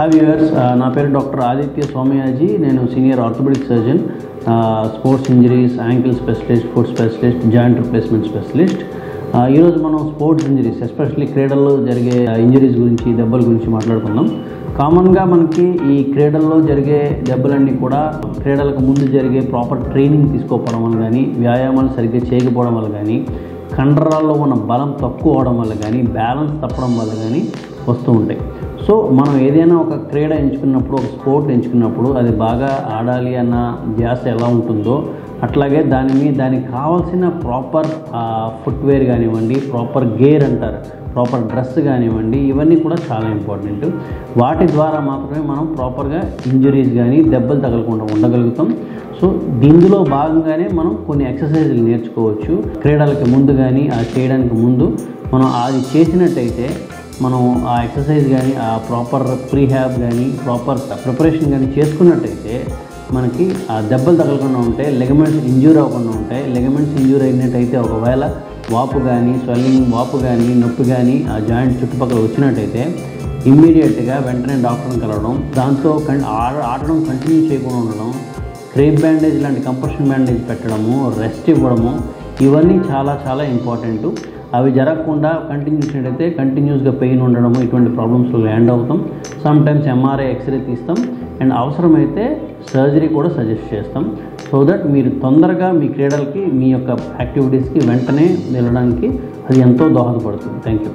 Hi viewers, నా పేరు doctor Aditya Somayaji. నేను senior orthopaedic surgeon, sports injuries, ankle specialist, foot specialist, joint replacement specialist. ఈరోజు మనం స్పోర్ట్స్ ఇంజరీస్, ఎస్పెషల్లీ క్రీడల్లో జరిగే ఇంజరీస్ గురించి, దెబ్బల గురించి మాట్లాడుకుందాం. కామన్గా మనకి ఈ క్రీడల్లో జరిగే దెబ్బలన్నీ కూడా క్రీడలకు ముందు జరిగే ప్రాపర్ ట్రైనింగ్ తీసుకోకపోవడం వల్ల కానీ, వ్యాయామాలు సరిగ్గా చేయకపోవడం వల్ల కానీ, కండరాల్లో ఉన్న బలం తక్కువ అవడం వల్ల కానీ, బ్యాలెన్స్ తప్పడం వల్ల కానీ వస్తూ ఉంటాయి. సో మనం ఏదైనా ఒక క్రీడ ఎంచుకున్నప్పుడు, ఒక స్పోర్ట్ ఎంచుకున్నప్పుడు అది బాగా ఆడాలి అన్న ధ్యాస ఎలా ఉంటుందో అట్లాగే దానికి కావాల్సిన ప్రాపర్ ఫుట్వేర్ కానివ్వండి, ప్రాపర్ గేర్ అంటారు, ప్రాపర్ డ్రెస్ కానివ్వండి, ఇవన్నీ కూడా చాలా ఇంపార్టెంట్. వాటి ద్వారా మాత్రమే మనం ప్రాపర్గా ఇంజరీస్ కానీ దెబ్బలు తగలకుండా ఉండగలుగుతాం. సో దీనిలో భాగంగానే మనం కొన్ని ఎక్సర్సైజులు నేర్చుకోవచ్చు. క్రీడలకి ముందు కానీ చేయడానికి ముందు మనం అది చేసినట్టయితే, మనం ఆ ఎక్సర్సైజ్ కానీ, ఆ ప్రాపర్ ప్రీహ్యాబ్ కానీ, ప్రాపర్ ప్రిపరేషన్ కానీ చేసుకున్నట్టయితే మనకి ఆ దెబ్బలు తగలకుండా ఉంటాయి, లెగమెంట్స్ ఇంజ్యూర్ అవ్వకుండా ఉంటాయి. లెగమెంట్స్ ఇంజ్యూర్ అయినట్టయితే ఒకవేళ వాపు కానీ, స్వెల్లింగ్, వాపు కానీ, నొప్పి కానీ ఆ జాయింట్ చుట్టుపక్కల వచ్చినట్టయితే ఇమ్మీడియట్గా వెంటనే డాక్టర్ని కలవడం, దాంతో ఆడడం కంటిన్యూ చేయకుండా ఉండడం, క్రేప్ బ్యాండేజ్ లాంటి కంప్రెషన్ బ్యాండేజ్ పెట్టడము, రెస్ట్ ఇవ్వడము, ఇవన్నీ చాలా చాలా ఇంపార్టెంట్. అవి జరగకుండా కంటిన్యూస్నట్టయితే కంటిన్యూస్గా పెయిన్ ఉండడము, ఇటువంటి ప్రాబ్లమ్స్లో ల్యాండ్ అవుతాం. సమ్టైమ్స్ ఎంఆర్ఐ, ఎక్స్రే తీస్తాం అండ్ అవసరమైతే సర్జరీ కూడా సజెస్ట్ చేస్తాం. సో దట్ మీరు తొందరగా మీ క్రీడలకి, మీ యొక్క యాక్టివిటీస్కి వెంటనే వెళ్ళడానికి అది ఎంతో దోహదపడుతుంది. Thank you.